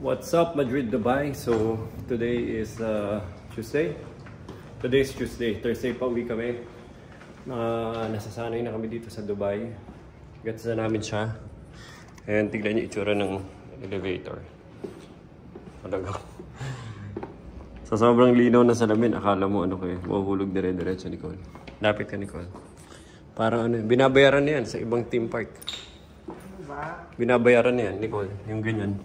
What's up, Madrid, Dubai? So, today is Tuesday. Today is Tuesday. Thursday pa uwi kami. Nasasanay na kami dito sa Dubai. Gets na namin siya. And tignan niyo itsura ng elevator. Talaga. Sa sobrang linaw na salamin, akala mo ano kayo, mahuhulog dire-diretso, Nicole. Lapit ka, Nicole. Parang ano, binabayaran na yan sa ibang theme park. Binabayaran na yan, Nicole. Yung ganyan.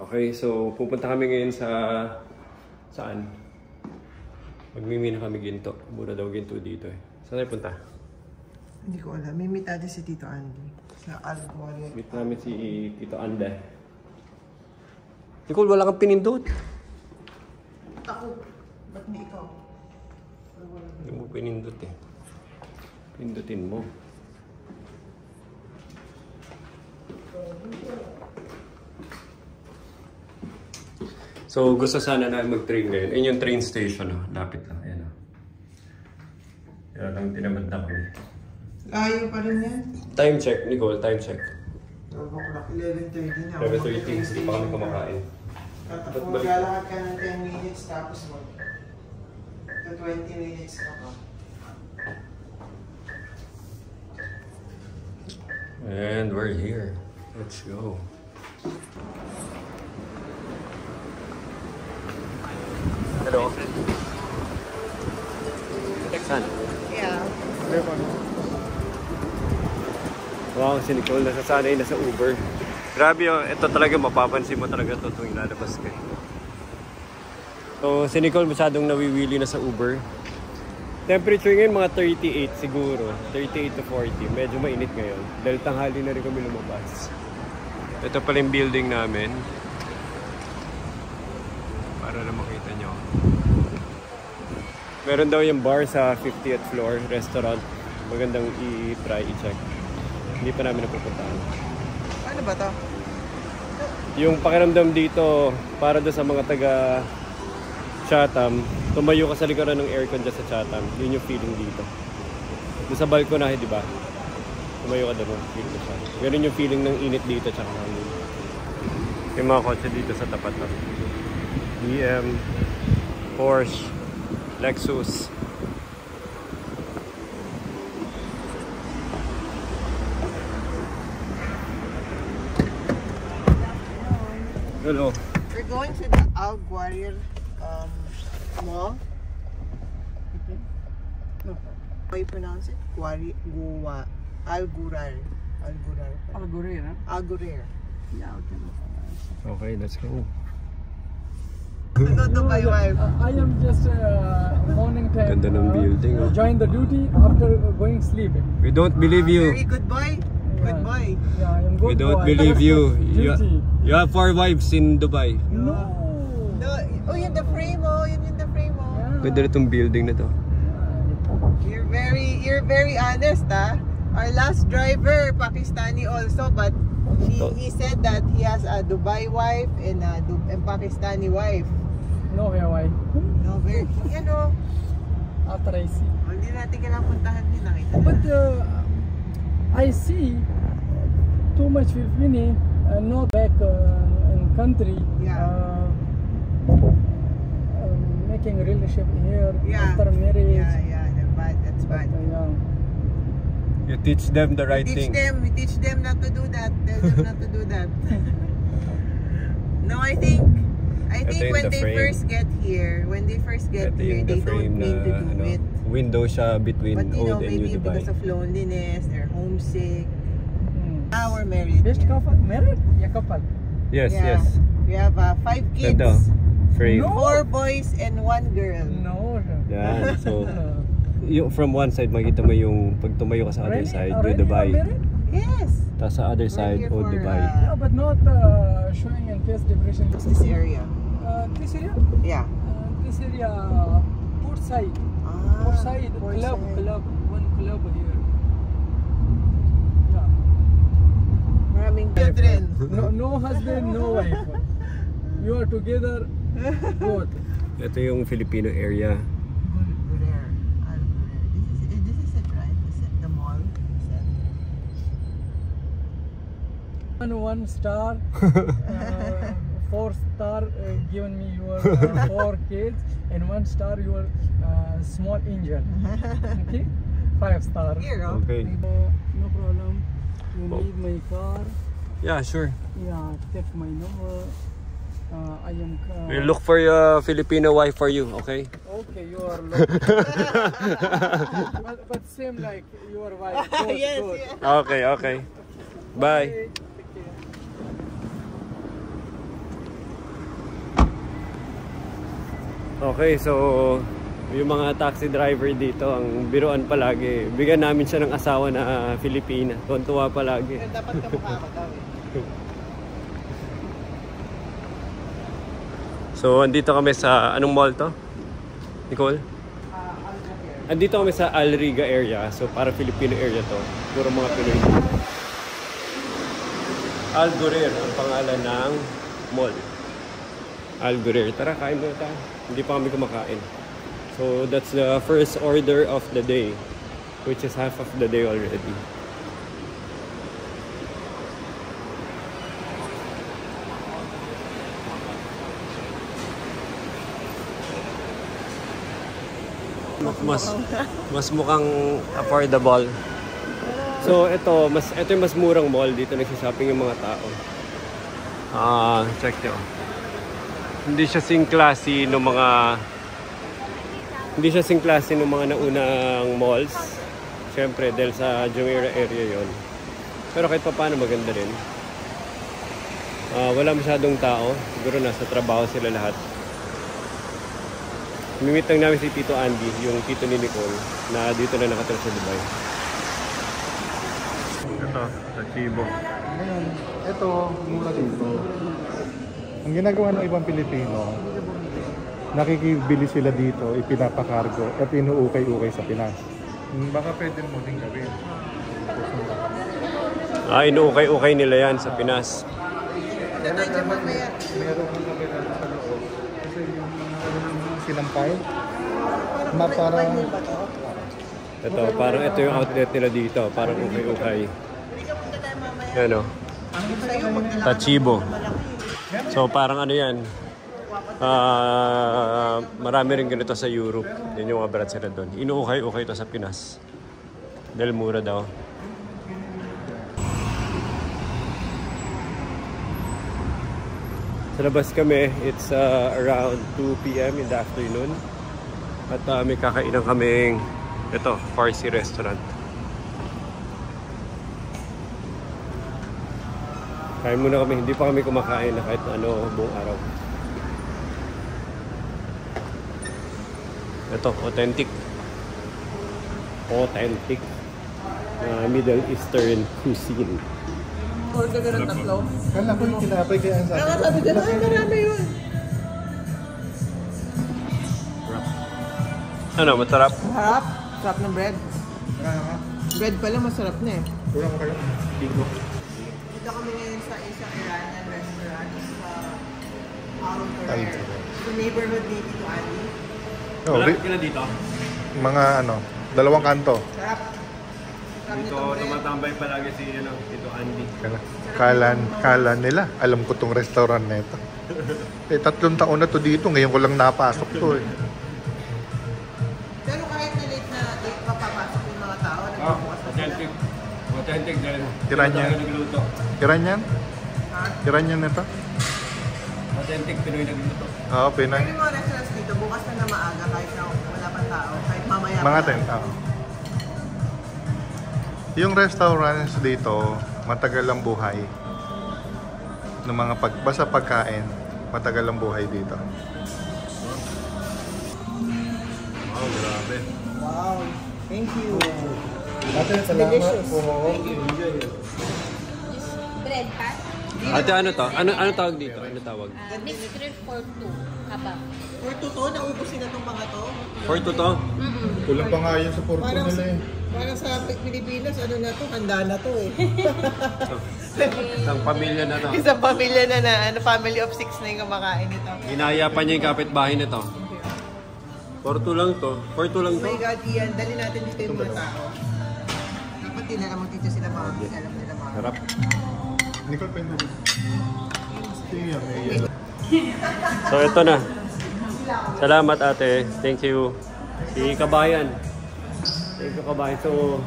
Okay, so pupunta kami ngayon sa... Saan? Magmimina kami ginto. Mura daw ginto dito eh. Saan tayo punta? Hindi ko alam. May meet natin si Tito Andy. Sa Albuquerque. Meet namin si Tito Andy. Nicole, wala kang pinindot. Ako. Ba't hindi ikaw? Hindi mo pinindot eh. Pindutin mo. So, gusto sana na mag-train ngayon. Ayun yung train station, oh. Lapit lang. Ayan, oh. Kaya lang tinamad na kami. Layo pa rin yan. Time check, Nicole. Time check. 12 o'clock. 11:30 na. 11:30. Hindi pa kami kumakain. Maglalakad ka ng 10 minutes tapos mag... 20 minutes ka pa. And we're here. Let's go. Hello. Saan? Yeah. Wow, si Nicole nasasanay na sa Uber. Grabe oh, ito talaga mapapansin mo talaga ito tuwing lalabas ka. So si Nicole masyadong nawiwili na sa Uber. Temperature ngayon mga 38 siguro. 38 to 40. Medyo mainit ngayon. Dahil tanghali na rin kami lumabas. Ito pala yung building namin. Para na makita nyo. Meron daw yung bar sa 50th floor, restaurant. Magandang i-try, i-check. Hindi pa namin napupuntahan. Ano ba to? Yung pakiramdam dito, para doon sa mga taga Chatham, tumayo ka sa likuran ng aircon dyan sa Chatham. Yun yung feeling dito. Doon sa balkonahe, di ba? Tumayo ka doon, feel ko siya. Ganun yung feeling ng init dito, tsaka hangin. Yung mga kotse dito sa tapat na. BM, Porsche, Lexus. Hello. We're going to the Albuquerque mall. Okay. No. How you pronounce it? Albuquerque. Albuquerque. Yeah, okay. Okay, let's go. Go to my wife. I am just morning time. Ganda ng building, oh. Join the duty after going sleep. We don't believe you. Very good boy. Good boy. Yeah, I am good. We don't boy. believe you. Duty. You have 4 wives in Dubai. No. No. Oh, yun the frame oh. Yun the frame oh. Yeah. Ganda rin itong building na to. You're very honest, ah. Our last driver, Pakistani also, but he said that he has a Dubai wife and a Pakistani wife. No, why? No, very, you know. After I see. Hindi natin kailangan puntahan din, nakita na. But I see too much Filipino no back in country. Yeah. Making relationship here Yeah. after marriage. Yeah, that's bad. You teach them the right thing. We teach them not to do that. Tell them not to do that. No, I think when they first get here, they don't mean to do it. Window siya between But old and new maybe Dubai. because of loneliness, they're homesick. Now we're married. Best couple? Married? Yeah, couple. Yes, Yeah. yes. We have 5 kids. Ganda. Frame. No. 4 boys and 1 girl. No. Yan. So, yung from one side, makita mo yung pag tumayo ka sa other side, New Dubai. Yes. Tapos sa other side, here Old for, Dubai. Yeah, but not showing in face depression. What's this area? This area? Yeah. This area, port side. Ah, Port side, port club, side. one club here. Yeah. Maraming children. No husband, no wife. You are together, both. Ito yung Filipino area. Gurere. This is it, right? This is the mall. And 1 star, 4 star given me your 4 kids, and 1 star your small engine. Okay, 5 star. Here, oh. Okay. No problem. You need my car. Yeah, sure. Yeah, take my number. I am. We'll look for a Filipino wife for you, okay? Okay, you are lucky. but same like your wife. Good, Yes, good. yes. Okay, okay. Bye. Okay, take care. Okay, so yung mga taxi driver dito, ang biruan palagi. Bigyan namin siya ng asawa na Filipina. Tuwa palagi. Dapat kamukha ko daw eh. So, andito kami sa, anong mall to? Nicole? Andito kami sa Al Riga area. So, para Filipino area to. Puro mga Pinoy. Al Gurir ang pangalan ng mall. Al Gurir. Tara, kain muna tayo. Hindi pa kami kumakain. So, that's the first order of the day. Which is half of the day already. Mas mukhang affordable. So ito yung mas murang mall dito nagsi-shopping yung mga tao. Check nyo. Hindi siya sing classy ng mga naunang malls. Siyempre dahil sa Jumeirah area yon. Pero kahit pa paano maganda rin. Wala masyadong tao. Siguro nasa trabaho sila lahat. Mimit lang namin si Tito Andy, yung tito ni Nicole, na dito na nakatira sa Dubai. Ito, sa Chibo. Ngayon, ito, mura dito. Ang ginagawa ng ibang Pilipino, nakikibili sila dito, ipinapakargo, at inuukay-ukay sa Pinas. Baka pwede mo din gawin. Inuukay-ukay nila yan sa Pinas. Meron kang kamera sa loob. Kasi yung mga sinampay, parang... Ito, parang ito yung outlet nila dito. Parang ukay-ukay. Ano? Tachibo. So parang ano yan. Marami rin ganito sa Europe. Yan yung mga brand sila doon. Inuukay-ukay ito sa Pinas. Dahil mura daw. Sa labas kami, it's around 2 PM in the afternoon. At may kakainan kaming ito, Farsi restaurant. Kain muna kami, hindi pa kami kumakain na kahit ano buong araw. Ito, authentic. Authentic. Middle Eastern cuisine. Order ka ng tatlo. Kala ko yung kinapay kaya sa akin. Sabi ko, marami yun. Ano, masarap? Harap. Sarap ng bread. Bread pala masarap na eh. Kurang kayo. Dito. Dito kami ngayon sa isang Iranian restaurant sa Al Gurir. Sa neighborhood ni Tito Andy. Malapit ka na dito? Mga ano, 2 kanto. Sarap. Dito tumatambay palagi si Tito Andy. Kala nila, alam ko tong restaurant na ito. 3 taon na to dito, ngayon ko lang napasok to eh. Pero kahit na late pa papasok yung mga tao, nagbubukas na sila. Authentic din. Iranian. Iranian? Iranian ito? Authentic Pinoy nagluto. Oo, Pinay. Pero yung mga restaurants dito, bukas na maaga kahit na wala pa tao, kahit mamaya Mga pa. 10 tao. Yung restaurants dito, matagal ang buhay. Ng mga basta pagkain, matagal ang buhay dito. Wow, grabe. Wow. Thank you. Ate, salamat Delicious. po. Thank you. Bread pat? Ate, ano to? Ano tawag dito? Ano tawag? Mixed grill for 2. Haba. For totoo, naubusin na itong mga to. For to? Kulang pa nga yun sa porto nila eh. Parang sa Pilipinas, ano na to, handa na to eh. Isang pamilya na to. Isang pamilya na, family of 6 na yung kumakain nito. Hinaya pa niya yung kapitbahay na to. Porto lang to. Porto lang Oh to. my God, Ian, dali natin dito yung mga tao. Dapat din alam dito sila mga alam nila mga. Harap. Nicole Pendo. So ito na. Salamat ate. Thank you. Si Kabayan. Thank you Kabayan. So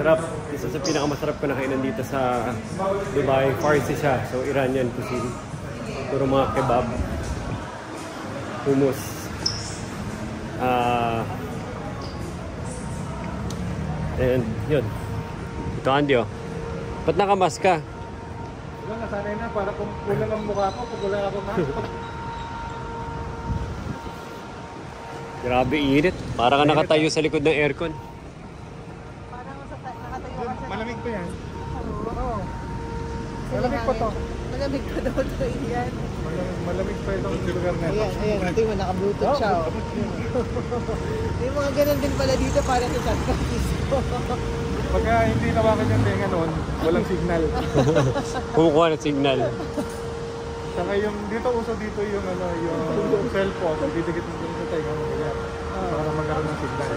sarap. Isa sa pinakamasarap ko na kainan dito sa Dubai. Farsi siya. So Iranian cuisine. Puro mga kebab. Hummus. And yun. Ito Andy oh. Ba't nakamask ka? Wala, nasanay na. Para kung kulang ang mukha ko, pag wala ako mask. Grabe init. Para ka nakatayo sa likod ng aircon. Parang nakatayo ka sa... Malamig pa yan. Oo. Malamig pa to. Malamig pa daw ito yan. Malamig pa itong lugar na ito. Ayan, ito yung naka-bluetooth siya. May mga ganun din pala dito para sa San Francisco. Pagka hindi nawakan yung tenga noon, walang signal. Kumukuha ng signal. Saka yung dito uso dito yung ano yung cellphone, didikit mo dito sa tenga mo ganyan. Para magkaroon ng signal.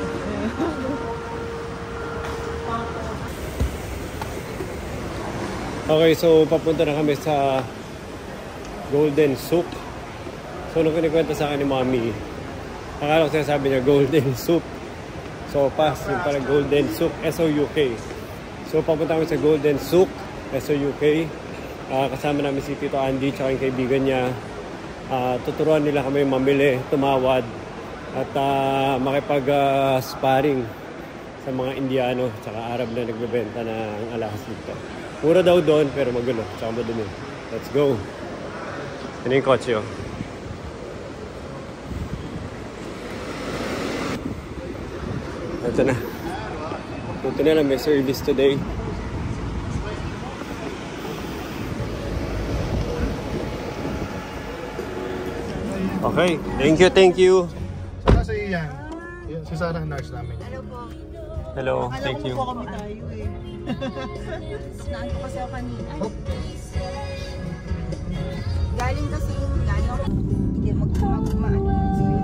Okay, so papunta na kami sa Golden Souk. So nung kinikwento sa akin ni Mommy, akala ko sinasabi niya Golden Souk. So pass yung parang Golden Souk, S-O-U-K. So papunta kami sa Golden Souk, S-O-U-K. Kasama namin si Tito Andy tsaka yung kaibigan niya. Tuturuan nila kami mamili, tumawad at makipag-sparring sa mga Indiano tsaka Arab na nagbebenta ng alahas dito. Mura daw doon pero magulo tsaka madumi. Let's go! Ano yung kotse oh? Ito na. Buti na lang may service today. Okay, thank you. Saka sa iyan, si Sarah nurse namin. Hello po. Hello, thank you. Alam ko po kami tayo eh. Naan ko kasi ako kanina. Galing kasi ako. Hindi magmaano sila.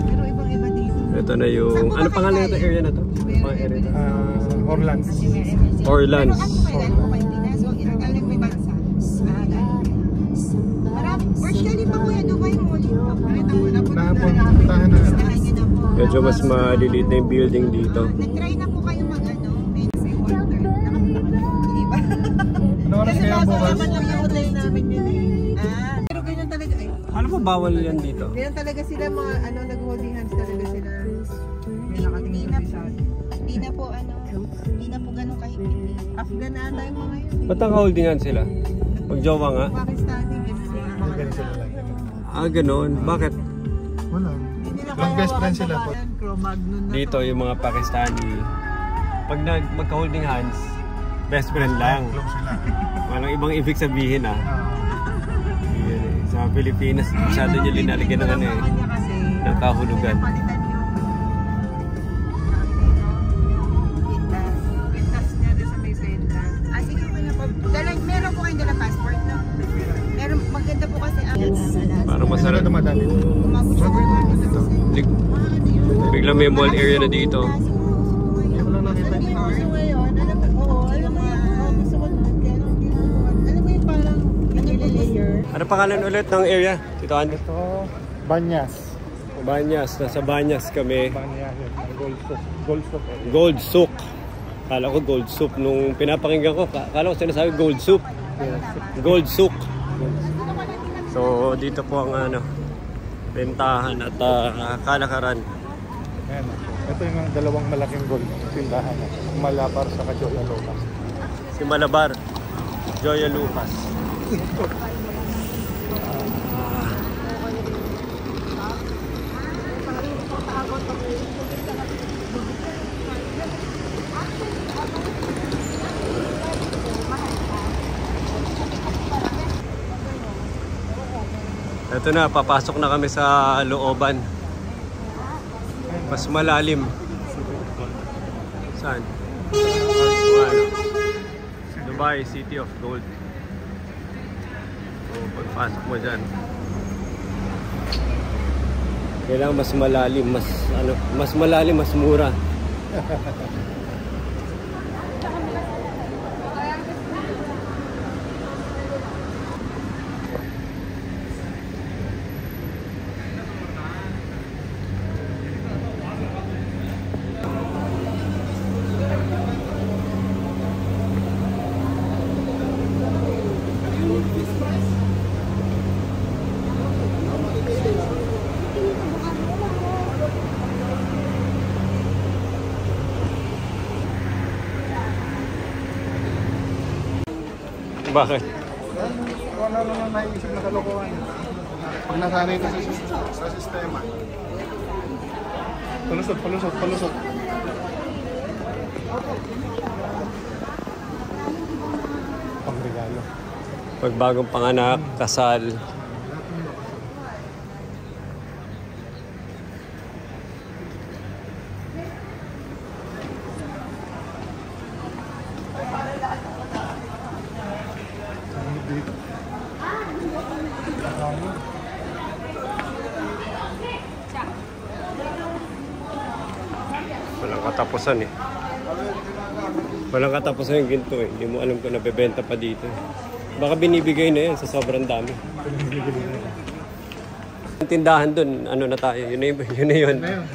Pero ibang-iba dito. Ito na yung... Ano pangalan nito area na to? Orlands. Orlands. Pero ano galing ko kayo din? So, galing may bansa. Marami. Virtually pa kuya Dubai mo. Napuntahan na. Medyo mas maliliit na yung building dito. Nag-try na po kayo mag-ano, fancy water. Diba? Ano oras kaya bukas? Naman lang yung hotel namin yun eh. Pero ganyan talaga. Ay, Ano po bawal yan dito? ganyan talaga sila mga nag-holding hands talaga sila. May nakatingin na sa atin. Hindi na po ganun kahigpit eh. Afghan ata yung mga yun eh. Ba't naka-holdingan sila? Pag-jowa nga? Pakistani Ganun sila lang. Ganun. Bakit? Wala. Mag-best friend sila po. Dito yung mga Pakistani, pag magka-holding hands, best friend lang. Close sila. Walang ibang ibig sabihin ah. Yan eh. Sa Pilipinas, masyado nyo linalagyan ng ano eh, ng kahulugan. Meron po kayong dala passport, no? Meron, maganda po kasi ang Parang masarap. Dumadaan dito. Biglang may mall area na dito. Alam mo yung parang layer. Ano pangalan ulit ng area? Tito Andy? Ito, Banyas. Banyas. Nasa Banyas kami. Banyas yun. Gold Souk. Gold Souk. Gold Souk. Kala ko Gold Soup. Nung pinapakinggan ko, kala ko sinasabi Gold Soup. Gold Souk. So, dito po ang bentahan at kalakaran. Ayan. Ito yung dalawang malaking gold tindahan. Malabar sa Joya Lucas. Si Malabar, Joya Lucas. Ito na, papasok na kami sa looban. Mas malalim. Saan? Dubai, City of Gold. So, pagpasok mo dyan, kailangan mas malalim, mas malalim, mas mura. Bakit? Kung ano naman naiisip na kalokohan. Pag nasanay ka sa sistema. Palusot. Pangregalo. Pag bagong panganak, kasal. Walang katapusan eh. Walang katapusan yung ginto eh. Hindi mo alam kung nabebenta pa dito. Baka binibigay na yan sa sobrang dami. Ang tindahan dun, ano na tayo, yun na yun. Nag-lunch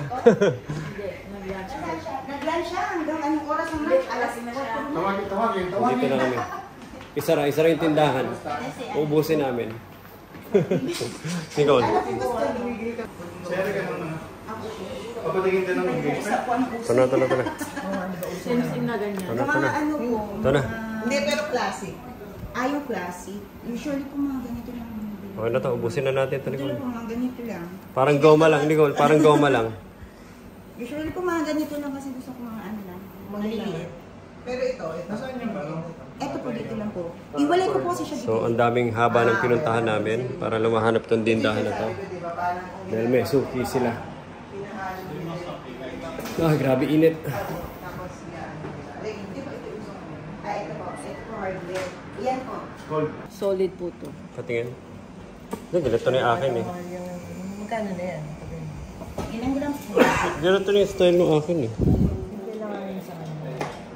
siya hanggang anong oras ng lunch? Alas 4. Tawagin. Dito na kami. Isara yung tindahan. Uubusin namin. Nicole. Sere ka naman. Papatingin ka ng English. Ito na. Sim na ganyan. Mga ano po. Ito na. Hindi, pero classic. Yung classic. Usually po mga ganito lang. Okay na to, ubusin na natin ito, Usually Nicole. po mga ganito lang. Parang goma lang, Nicole. Parang goma lang. Usually po mga ganito lang kasi gusto ko mga ano lang. Maliliit. Pero ito. Nasaan yung ano? Ito po dito lang po. Iwalay ko po kasi siya dito. So, ang daming haba ng pinuntahan namin para lumahanap tong dindahan na to. Dahil may suki sila. Grabe init. Ito po hardware. Yan po. Solid po to. Patingin. Ganito na yung akin eh. Magkano na yan? Ilang grams po? Ganito na yung style ng akin eh.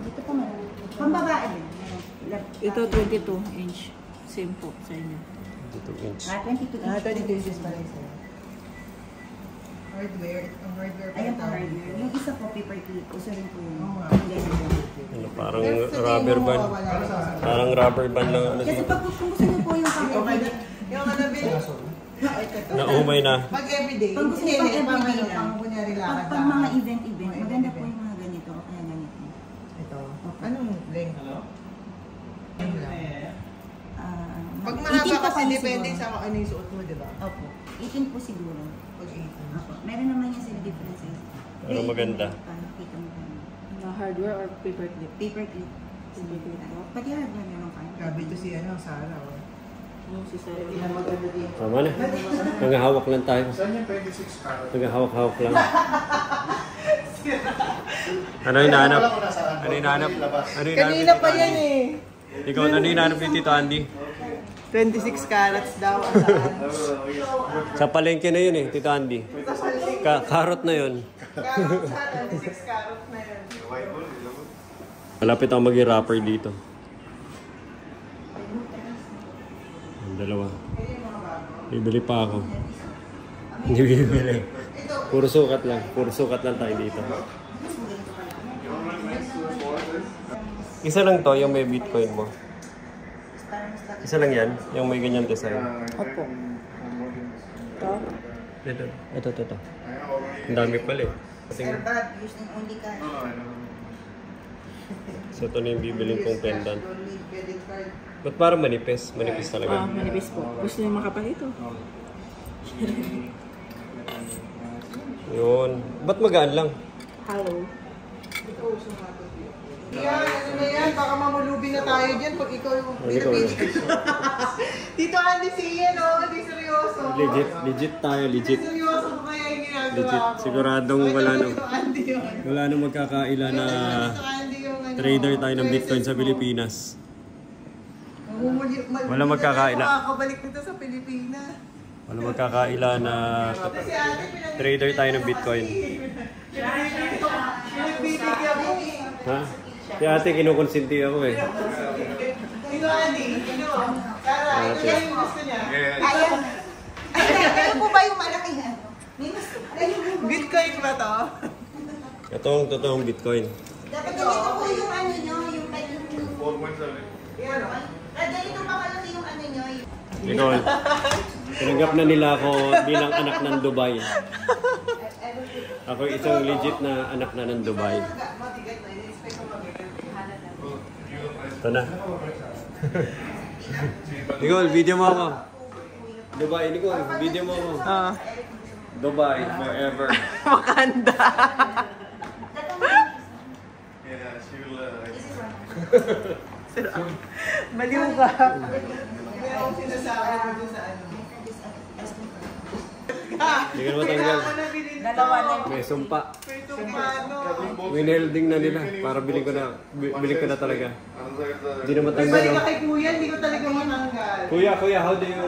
Dito po man. Pambabae din. Ito 22 inch. Same po sa inyo. 22 inch. 22 inches. 22 inches pa rin sa'yo. Hardware. Ang hardware pa Ayan rin po hardware. Yung isa po paper clip. Uso rin po yun. Oo nga. Ang ganyan po. Ano, parang rubber band. Parang rubber band lang ano Kasi dito. pag kung gusto niyo po yung pang Yung ano, Bill? Naumay na. Pag everyday. Pag gusto niyo pang everyday lang. Pang kunyari lakad Pag mga event, maganda po yung mga ganito. Kaya ganito. Ito. Anong length? Pag 18 mahaba po kasi kayo depende siguro. sa ano yung suot mo, di ba? Opo. 18 po siguro. Pag 18. Opo. Meron naman yan sila differences. Pero maganda. Kita mo ganun. Na hardware or paper clip? Paper clip. Pati hardware meron kayo. Grabe ito si Sarah. Oh. Yung si Sarah. Maganda din. Tama na. Nangahawak lang tayo. Saan yung 26 carat? Nangahawak-hawak lang. Ano yung hinahanap? Ano yung hinahanap? Ano yung hinahanap? Kanina pa yan eh. Ikaw, ano yung hinahanap ni Tito Andy? 26 carats daw. Saan? Sa palengke na yun eh, Tito Andy. Karot na yun. Carats sa 26 carats na yan. Malapit ako maging rapper dito. Ang dalawa. Bibili pa ako. Hindi bibili. Puro sukat lang. Puro sukat lang tayo dito. Isa lang to, yung may Bitcoin mo. Isa lang yan, yung may ganyan design. Opo. Ito? Ito. Ang dami pala eh. Sir Bob, use ng only cash. So ito na yung bibiling kong pendant. Credit card. Ba't parang manipis? Manipis talaga. Manipis po. Gusto niyo makapal ito? Yun. Ba't magaan lang? Hello. Yan, ano na yan? Baka mamulubi na tayo dyan pag ikaw yung Ikaw pinapili. Dito Andy si Ian, oh. Hindi seryoso. Legit tayo, legit. Hindi seryoso ko kaya yung ginagawa Legit. ko. Siguradong Bakit wala naman nang, ito, Andy yun? wala nang magkakaila na Ito, Andy yung ano, trader tayo ng Bitcoin sa Pilipinas. Wala magkakaila. Makakabalik nito sa Pilipinas. Wala magkakaila na Kasi ate, pinag- trader tayo ng Bitcoin. pinagbibigyan mo eh. Ha? Kaya ate, kinukonsinti ako eh. Sino Andy? Sino? Tara, ito yan yung gusto niya. Ayan. Ano po ba yung malaki na? Bitcoin ba to? Ito ang totoong Bitcoin. Dapat ganito po yung ano nyo, yung yung 4.7. Yan o. ganito pa kalaki yung ano nyo, yung Nicole, tinanggap na nila ako bilang anak ng Dubai. Ako isang legit na anak na ng Dubai. Mabigat na. In-expect ko mabigat. Ito na. Nicole, video mo ako. Dubai, Nicole, video mo ako. Dubai, forever. Wakanda. Yeah, she will. Maliw ka. May ako sinasabi mo dun sa ano. Hindi ka na matanggal. Dalawa na. May sumpa. May tumano. Winelding na nila para bilhin ko na talaga. Hindi na matanggal. Balik No? ka kay kuya, hindi ko talaga matanggal. Kuya, how do you...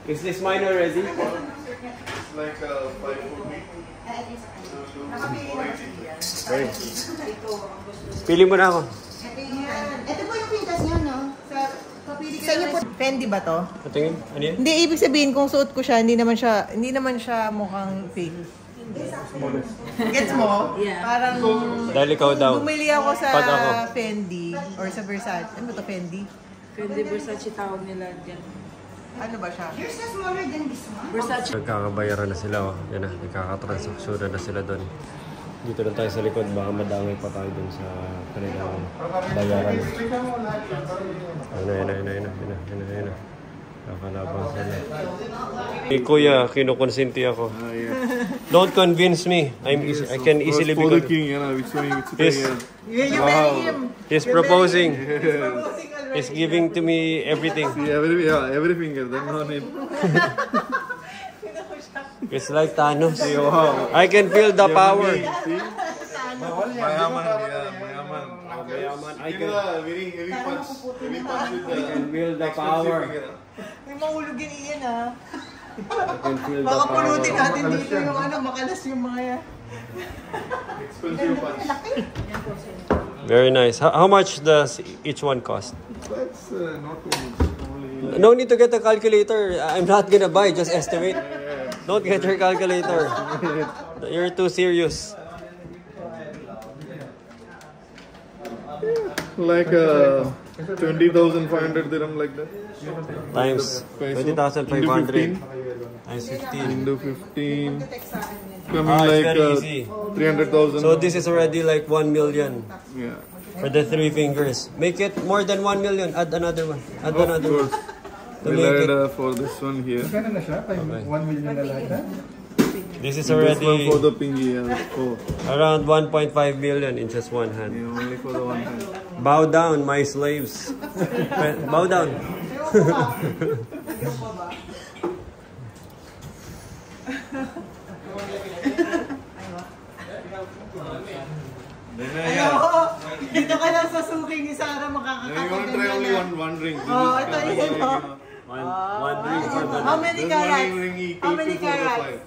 Is this mine already? It's like 5 foot meat. Right. Pili mo na ako. Ito po yung pintas niya, no? Sa inyo po. Fendi ba to? Patingin, ano yan? Hindi, ibig sabihin kung suot ko siya, hindi naman siya mukhang fake. Gets mo? Yeah. Parang Dahil ikaw daw. bumili ako sa Pag ako. Fendi or sa Versace. Ano ba to, Fendi? Fendi Versace tawag nila dyan. Ano ba siya? Yours is smaller than this one. Versace. Nagkakabayaran na sila, oh. Yan na, nagkakatransaksyonan na sila doon. Dito na tayo sa likod, baka madamay pa tayo doon sa kanilang bayaran. Ayun na. Kakalabang sila. Eh, kuya, kinukonsinti ako. Don't convince me. I can easily For the become... king, you know, it's showing it's Yes. You marry him. He's proposing. Proposing already. He's giving to me everything. See, every finger, then on it. It's like Thanos. I can feel the power. See? Mayaman, yeah, mayaman. Mayaman, I Give a very heavy punch with the can feel the power. finger. May mahulog yan iyan ah. I can feel the Baka power. pulutin natin dito yung ano, makalas yung mga yan. Expensive punch. Very nice. How much does each one cost? That's not too much. Only No need to get a calculator. I'm not gonna buy. Just estimate. Don't get your calculator. You're too serious. like 20,500 dirham like that. Times 20,500 times 15. Into 15. Coming Ah, it's like very easy. 300,000. So this is already like 1 million yeah. for the 3 fingers. Make it more than 1 million. Add another one. Add Of another course. one. To We'll make add it. for this one here. Magkano na siya? 1 million na lahat na? This is This one already for the pingy. For around 1.5 million in just one hand. yeah, only for the one hand. Bow down, my slaves. Bow down. Ayoko. Dito ka lang sa suking ni Sarah Then you want to makakakapag try only ganyan. one ring. This Oh, is ito like, yun, you oh. know, One ring for the How many this carats? one ring equal How many to 4 to carats? 5.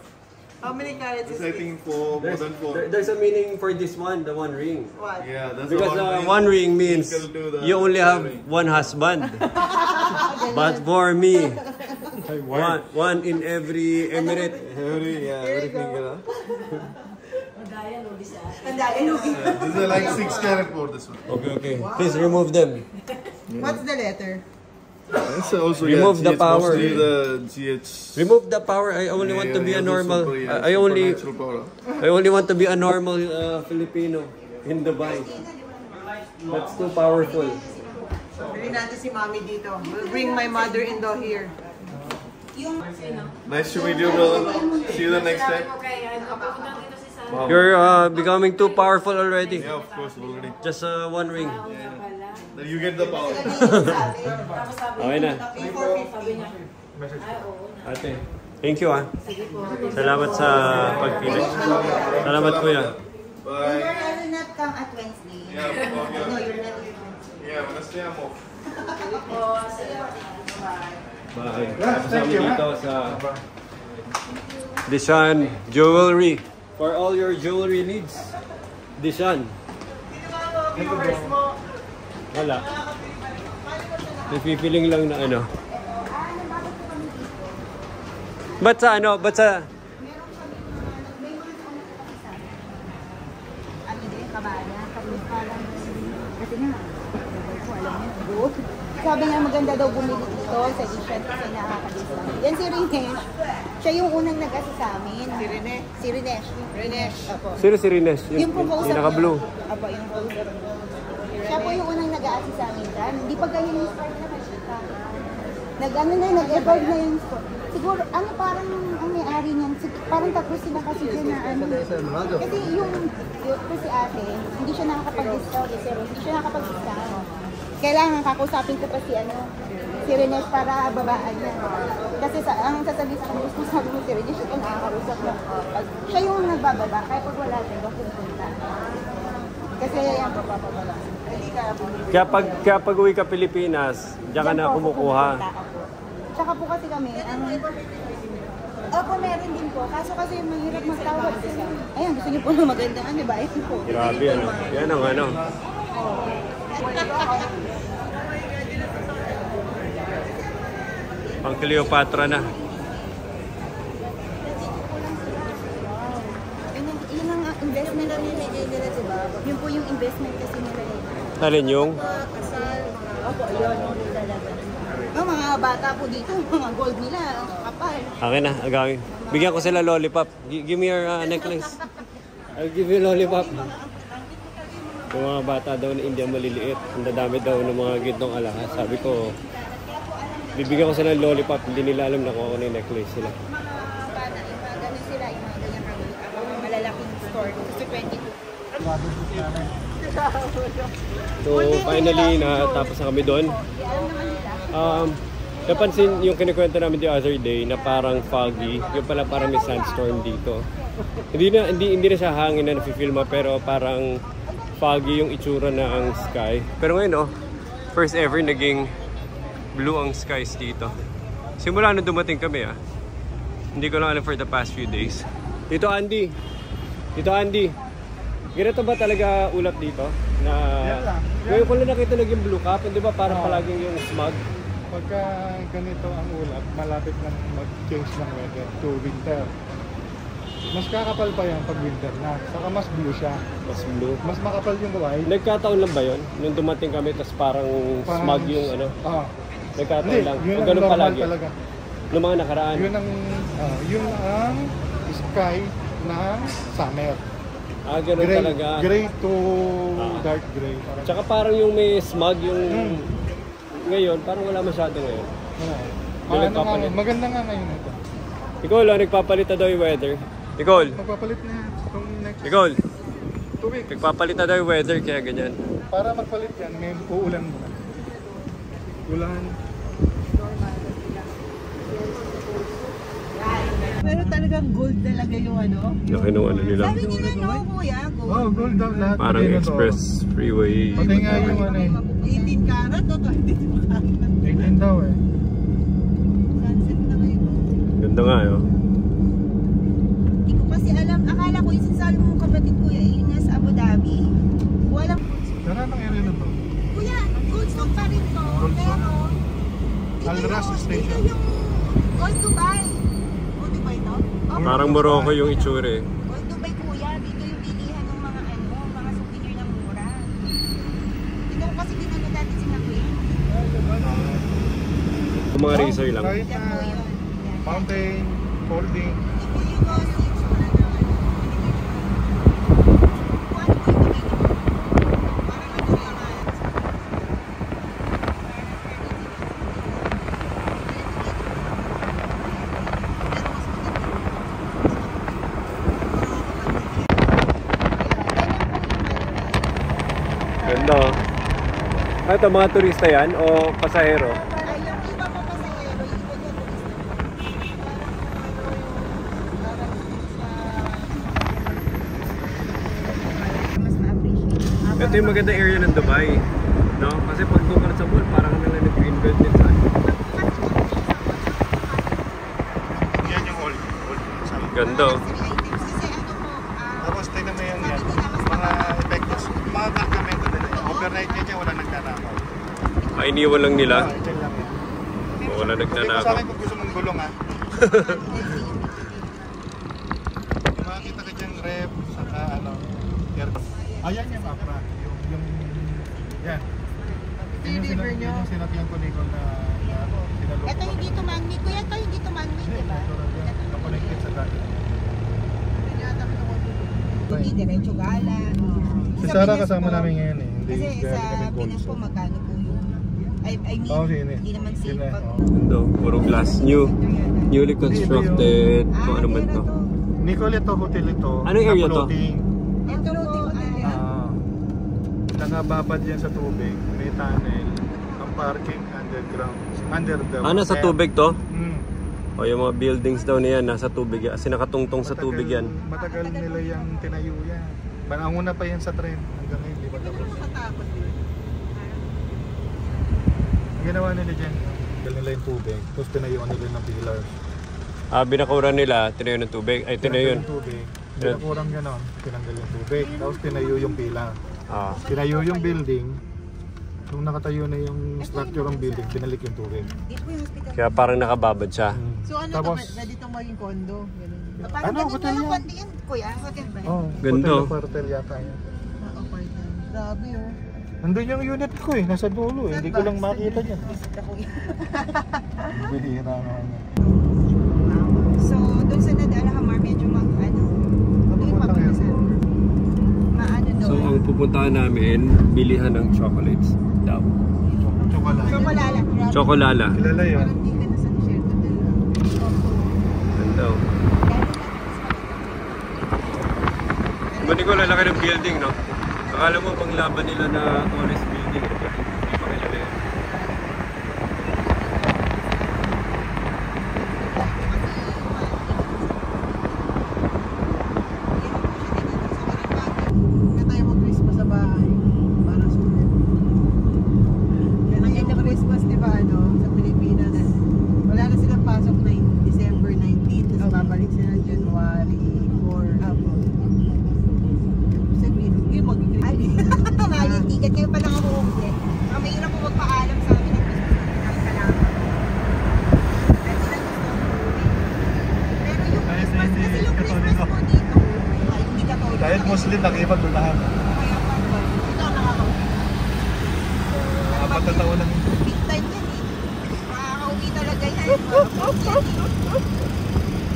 How many carats This is I this? think more than 4. There's a meaning for this one, the one ring. What? Yeah, that's Because the one ring means equal to the you only have ring. one husband. But for me, one in every emirate. Every finger. Ang dami. This is like 6 carat for this one. Okay. Please remove them. What's the letter? It's also Remove the GH, power. mostly the GH. Remove the power. I only want to be a normal. I only want to be a normal Filipino in Dubai. That's too powerful. Bili natin si Mami dito. We'll bring my mother-in-law here. Nice to meet you, brother. See you the next time. You're becoming too powerful already. Yeah, of course, already. Just one ring. Then you get the power. Okay na. Ate, thank you ah. Salamat sa pagpili. Salamat kuya. Bye. I will not come at Wednesday. Yeah, No, you're not. yeah, Wednesday I'm off. Bye. Kasama dito sa Dishan Jewelry. For all your jewelry needs. Dishan. Viewers mo. Wala. Napipiling lang na ano. Ba't sa ano? Ba't sa... Ano din, kabana, kami parang, kasi nga, alam niyo, good. Sabi nga maganda daw bumili dito sa Asian kasi nakaka-discount. Yan si Rinesh. Siya yung unang nag-asa sa amin. Si Rene. Si Rinesh. Rinesh. Opo. Sino si Rines? Yung proposal. Yung naka-blue. Opo, yung proposal. Siya po yung unang nag-aasa sa amin dyan. Hindi pa ganyan yung start naman. Nag-evolve na yung store. Siguro, parang ang may-ari niyan, parang tatlo sila kasi dyan na Kasi yung si ate, hindi siya nakakapag-discount, hindi siya nakakapag-discount. Kailangan kakausapin ko pa si Renes para babaan niya. Kasi ang sasabihin sa kanya, gusto sabi mo si Renes, siya yung nakakausap na. Siya yung nagbababa, kaya pag wala siya, iba pupunta. Kasi yan, papapabala. Kaya pag uwi ka Pilipinas, diyan ka na kumukuha. Tsaka po kasi kami, opo, meron din po. Kaso kasi mahirap magtawag. Ayan, gusto niyo po na magandang ba? Ito po. Grabe ano. Yan ang ano. Pang Cleopatra na. Yun ang investment na nilagay nila, diba? Yun po yung investment kasi nilagay. Alin yung? Opo, yun. Mga bata po dito, mga gold nila, kapal. Akin na, agawin. Bigyan ko sila lollipop. Give me your necklace. I'll give you lollipop. Yung mga bata daw na India maliliit. Ang dadami daw ng mga gintong alahas. Sabi ko, bibigyan ko sila lollipop. Hindi nila alam na kung ano yung necklace sila. Mga bata, gano'n sila, yung mga ganyan kami. Malalaking store. Gusto 22. So finally, natapos na kami doon. Napansin yung kinikwento namin the other day na parang foggy. Yung pala parang may sandstorm dito. Hindi na siya hangin na nafe-feel mo, pero parang foggy yung itsura na ang sky. Pero ngayon first ever naging blue ang skies dito. Simula nung dumating kami Hindi ko lang alam for the past few days. Tito Andy, ganito ba talaga ulap dito? Na ngayon ko lang nakita naging blue cap, di ba parang palaging yung smog? Pagka ganito ang ulap, malapit nang mag-change ng weather to winter. Mas kakapal pa yan pag winter na. Saka mas blue siya. Mas blue. Mas makapal yung white. Nagkataon lang ba yun? Nung dumating kami, tas parang smog yung ano? Nagkataon lang. Yun ang ganun palagi. Talaga. Noong mga nakaraan. Yun ang sky ng summer. Ganun gray, talaga. Gray to dark gray. Tsaka parang yung may smog yung ngayon, parang wala masyado ngayon. Maganda nga ngayon ito. Nicole, nagpapalit na daw yung weather. Nicole! Magpapalit na itong next Nicole! 2 weeks. Nagpapalit na daw yung weather, kaya ganyan. Para magpalit yan, may uulan muna. Ulan. Pero talagang gold talaga yung Laki nung ano nila. Sabi nila kuya, gold. Gold daw lahat. Parang express freeway. Pati nga yung 18 karat o 22 karat? 18 daw Sunset na kayo. Ganda nga Hindi ko kasi alam. Akala ko yung sinasabi mong kapatid kuya, yung nasa Abu Dhabi. Walang Saan ang area na to? kuya, Goldstone pa rin to. Pero Al Ras Station. Ito yung Old Dubai. Old Dubai to? Parang Morocco yung itsura Old Dubai kuya, dito yung bilihan ng mga mga souvenir ng mura. Dito ko kasi dinalo dati si Nakwin. Yung mga racer lang. Kahit Yan po yun. mountain, folding. If you go see Ganda Ito, mga turista yan o pasahero? ay yung iba po pasahero, yung iba niya turista. Mas ma-appreciate. Ito yung maganda area ng Dubai. No? Kasi pag doon ka sa mall, parang kami lang nag-greenbelt din sa Yan yung old. Ganda Tapos tingnan mo yung yan. Mga effects. Mga kargamento nila. Overnight niya dyan, wala nagnanakaw. iniwan lang nila. Dyan lang yan. Wala Sabi ko sa nagnanakaw. akin kung gusto mong gulong Yung makakita ka dyan rep, saka aircon. Ayan yung Afra. Yung yan. Yun yung sinabihan ko Nicole na sinalog. Ito hindi to man-made. Kuya, ito hindi to man-made, di ba? Nakonected sa dati. Hindi diretso gala. Si Sarah kasama namin ngayon eh. Hindi Kasi galing sa kami Pinas po, Colson. magkano po yung I mean, hindi naman safe pag... Puro glass. Newly constructed. Kung ano man to. Nicole, ito, hotel ito. Anong area to? Ito po, nakababad yan sa tubig. May tunnel. Ang parking underground. Under the water. Nasa tubig to? Hmm. O yung mga buildings daw niyan, nasa tubig yan. Kasi nakatungtong sa tubig yan. Matagal nila yung tinayo yan. Bananguna pa yan sa tren. Hanggang ngayon, di ba tapos? Ang ginawa nila dyan, tinagal nila yung tubig. Tapos tinayuan nila ng pillars. Binakuran nila, tinayo ng tubig. Ay, tinayo yun. Binakurang gano'n, tinanggal yung tubig. Tapos tinayo yung pillar. Tinayo yung building. Nung nakatayo na yung structure ng building, binalik yung tubig. Kaya parang nakababad siya. So ano tapos, pwede itong maging condo? Parang ganun hotel lang yan? kondi yan, kuya. Hotel ba? Ganda. Hotel yata yan. Grabe oh. Nandun yung unit ko eh, nasa dulo eh. Hindi ko lang makita dyan. Bihira naman yan. So, doon sa Alhamar, medyo mag-ano. Doon papunta sa maano doon. So, ang pupuntahan namin, bilihan ng chocolates daw. Chocolate. Chocolala. Kilala yun. Hindi ka na sa t-shirt hotel lang. Ganda. Hindi ko lalaki ng building, no? Akala mo pang laban nila na honest building. Hindi pa kilala yan. Kaya tayo mag-Christmas sa bahay. Para sulit. Kaya nang Christmas, di ba, sa Pilipinas, wala na silang pasok na December 19, tapos babalik sila January 4. Sabihin, yung mag-Christmas. Yung ticket kayo pa lang ako umuli. Mahirap po magpaalam sa amin ng Christmas namin kalaman. Dahil lang gusto ko umuwi. Pero yung Christmas, kasi yung Christmas po dito, ay hindi ka tulad. Kahit Muslim, nakipagdunahan. Kaya pa, ito ang nakakauwi. Apat na taon lang. Big time yan eh. Makakauwi talaga yan.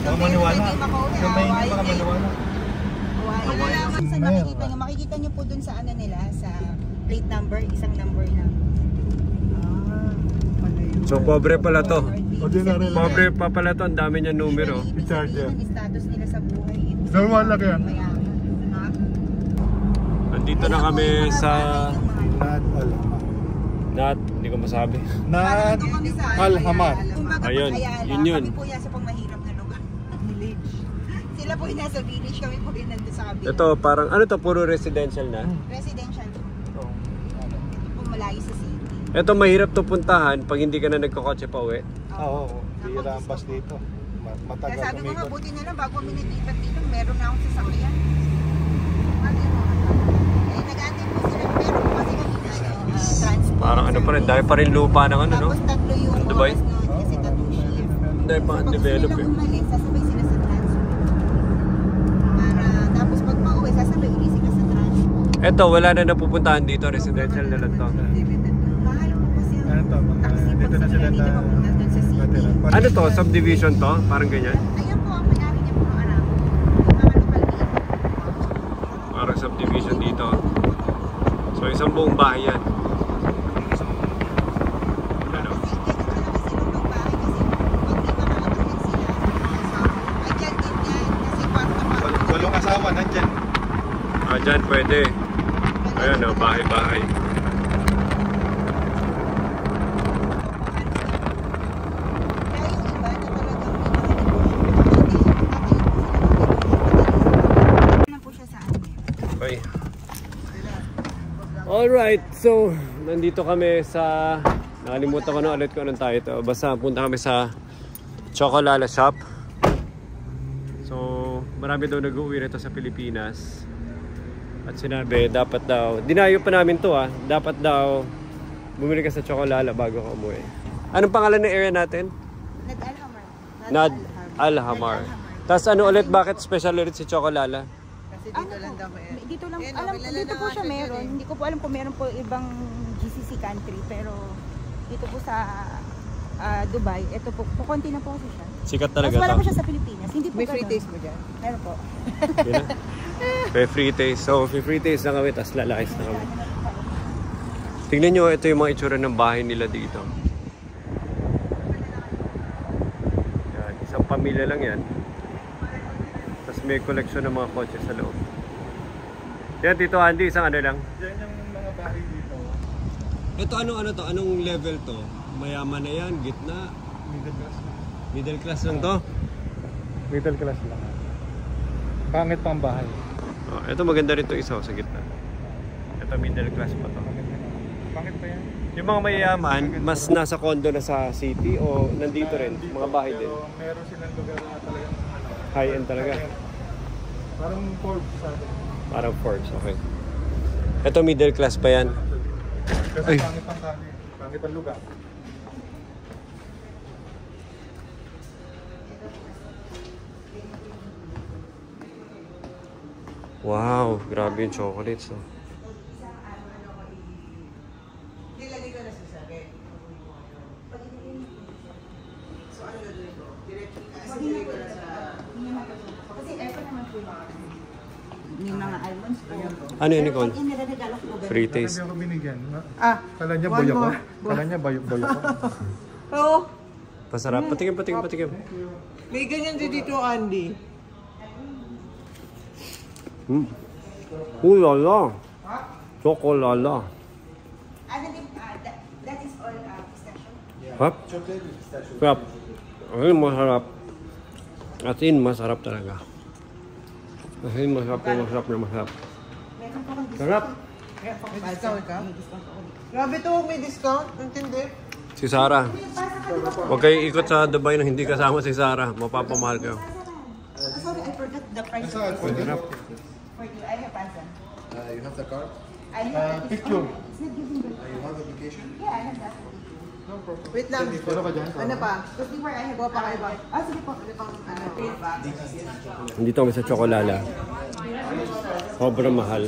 Baka maniwala. Kamay niyo baka maniwala. Makikita nyo po dun sa ano nila, sa plate number, isang number lang. So, pobre pala to. Ordinary lang. Pobre pa pala to. Ang dami niya numero. Ibig sabihin ng status nila sa buhay. Normal lang yan. Nandito na kami sa... Not hindi ko masabi. Not Alhamar. Ayun, yun. Kami po yan sa pang mahirap na lugar. Village. Sila po yung nasa village, kami po yung nandun sa kabila. Ito, parang ano to, puro residential na. Residential. Hindi po malayo sa city. Ito, mahirap to puntahan pag hindi ka na nagkakotse pa uwi. Oo, bihira ang bus dito. Matagal Kaya sabi ko nga, kumikot. buti na lang bago kami naglipat dito, meron na akong sasakyan. Nag-aantay po sila, meron po kasi kami transport. Parang ano pa rin, dahil pa rin lupa ng ano, no? Tapos tatlo yung Dubai? oras nun kasi tattoo shift. Dahil pa undevelop Pag eh. sila umalis, sasabay sila sa transport. Tapos pag pauwi, sasabay ulit sila sa transport. Ito, wala na napupuntahan dito, residential na lang to. Mahal po kasi ang Ano to, mga taxi dito pag na sila dito na mapunta dun sa city. natira. Ano to, subdivision to? Parang ganyan? Ayan po ang may-ari niya po ng anak. Mga lokal dito. Parang subdivision dito. So, isang buong bahay yan. Ano? Walong asawa, nandyan. Dyan pwede. Ayan o, bahay-bahay. Okay. Alright, so nandito kami sa, nakalimutan ko na ulit kung anong tayo to. Basta punta kami sa Chocolala Shop. So marami daw nag-uwi rito sa Pilipinas. At sinabi, dapat daw, dinayo pa namin to dapat daw bumili ka sa Chocolala bago ka umuwi. Anong pangalan ng area natin? Nad Alhamar. Tapos ano ulit, bakit special ulit si Chocolala? Kasi dito lang daw eh. Dito lang, Ayan, alam, kilala dito na po nga siya siya meron. dyan eh. Hindi ko po alam kung meron po ibang GCC country, pero dito po sa Dubai, ito po, konti na po kasi siya. Sikat talaga Mas wala to. po siya sa Pilipinas. Hindi po May free ganun. taste mo dyan? Meron po. May free taste. So, may free taste na kami, tapos lalakis na kami. Tingnan nyo, ito yung mga itsura ng bahay nila dito. Yan, isang pamilya lang yan. Tapos may collection ng mga kotse sa loob. Yan, Tito Andy, isang ano lang. Yan yung mga bahay dito. Ito ano to? Anong level to? Mayaman na yan, gitna. Middle class lang. Middle class lang to? Middle class lang. Pangit pang bahay. Oh, ito maganda rin to isa sa gitna. Ito middle class pa to. Pangit pa yan? Yung mga mayayaman, mas nasa condo na sa city o nandito rin? Mga bahay din? Pero meron silang lugar na talagang High-end talaga? parang Forbes sa atin. Parang Forbes, okay. Ito middle class pa yan? Kasi Ay. pangit ang kali. Pangit ang lugar. Wow, grabe yung chocolates. Oh. Nilagay ko na sa sakit. So, ano gagawin ko? Nilagay ko na sa... Kasi effort naman po yung mga almonds po. Ano yun, Nicole? Yung nilaregalo ko ganun. Free Hindi taste. ako binigyan. Ah, Kala niya one boyo ko. more. Kala niya boyo ko. Oo. Pasarap. Patikim. May ganyan din dito, Andy. Lala. Chocolala. Ano din, that is all pistachio. Hap? Sarap. Ayun, masarap. As in, masarap talaga. As in, masarap. Meron po akong Sarap. May discount ka? Grabe to, may discount. Intindi? Si Sarah. Huwag kayo ikot sa Dubai na hindi kasama si Sarah. Mapapamahal kayo. Sorry, I forgot the price. Masarap. For you, I have pasa. You have the card? I have Picture. It's not giving the... You have application? Yeah, I have that. Wait lang. Pero ka dyan? Ano pa? Because before I have... Buha pa kayo ba? Sige po. Ano pang trade ba? Dito kami sa Chocolala. Sobrang mahal.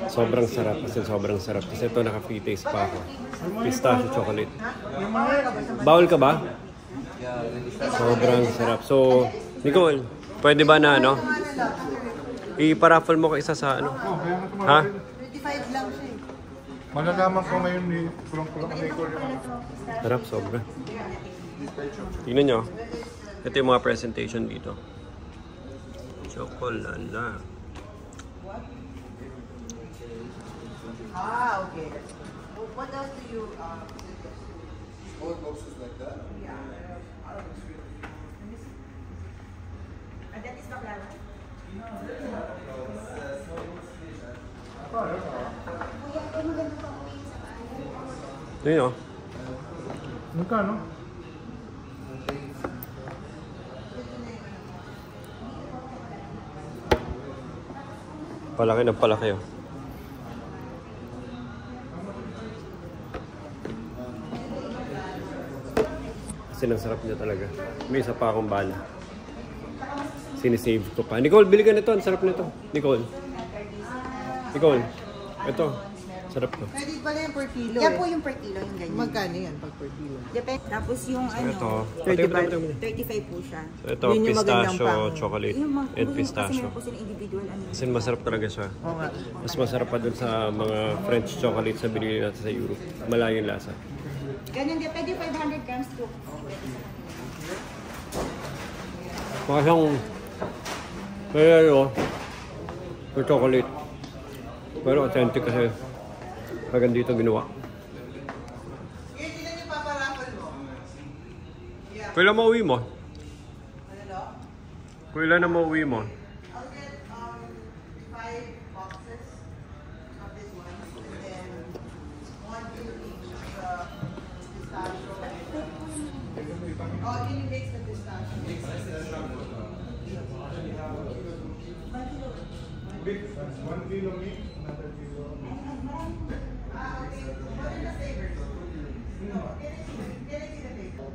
Sobrang sarap. Sobrang sarap. Kasi ito naka-free taste pa ako. Pistachio chocolate. Bawal ka ba? Sobrang sarap. So, Nicole, pwede ba na ano? I-paraffle mo ka isa sa ano? Oh, kaya nga tumawag Ha? rin. 25 lang siya eh. Malalaman ko ngayon ni Kulong-Kulong na Nicole yung Sarap, sobra. Tingnan nyo. Ito yung mga presentation dito. Chocolala. Ah, okay. What else do you suggest? All boxes like that? And that is baklava. Yun o. Magkano? Palaki ng palaki o. Kasi ang sarap niya talaga. May isa pa akong bala. Sinisave ko pa. Nicole, bili ka nito. Ang sarap nito. Nicole. Ito. Sarap to. Pwede pala yung per kilo Yan eh. po yung per kilo, yung ganyan. Magkano yan pag per kilo? Depende. Tapos yung ano, Ito. 35 po siya. So, ito, Yun yung magandang pistachio, pang- chocolate, Yung and kasi pistachio. meron po sila individual ano. Kasi masarap talaga siya. Oo nga. Mas masarap pa dun sa mga French chocolate sa binili natin sa Europe. Malayo yung lasa. Ganyan din. Pwede 500 grams to. Mga siyang kaya yun, yung chocolate. Pero authentic kasi hanggang dito ginawa. Ngayon, ilan yung paparapal mo? Kailan mauwi mo? Ano no? Kailan na mauwi mo? I'll get 5 boxes of this one. And then 1 kilo each of the pistachio. Oh, yun yung mix ng pistachio. Big, 1 kilo meat, another kilo. Ah, okay. What are the flavors? Can I see the flavor?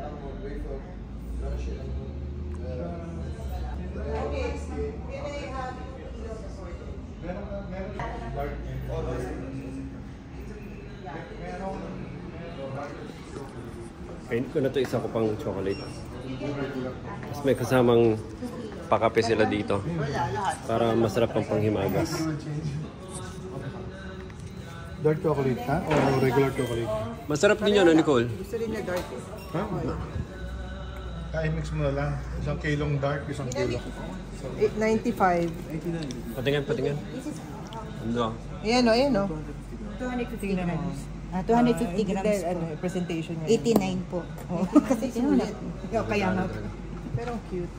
Almond wafer, crunchy almond. Okay. Can I have 2 kilos of soy? Meron large and all this. Meron Kainin ko na to isa ko pang chocolate. Tapos may kasamang pakape sila dito. Wala, lahat. Para masarap ang panghimagas. Dark chocolate ka o regular chocolate? Masarap din yun, Nicole. Gusto rin na dark. Ha? I-mix mo na lang. Isang kilong dark, isang kilo. 95. Patingin. Ano? Ayan o. 250 grams. 250 grams po. Presentation niya. 89 po. Kasi sinulat. Kaya nga. Pero cute.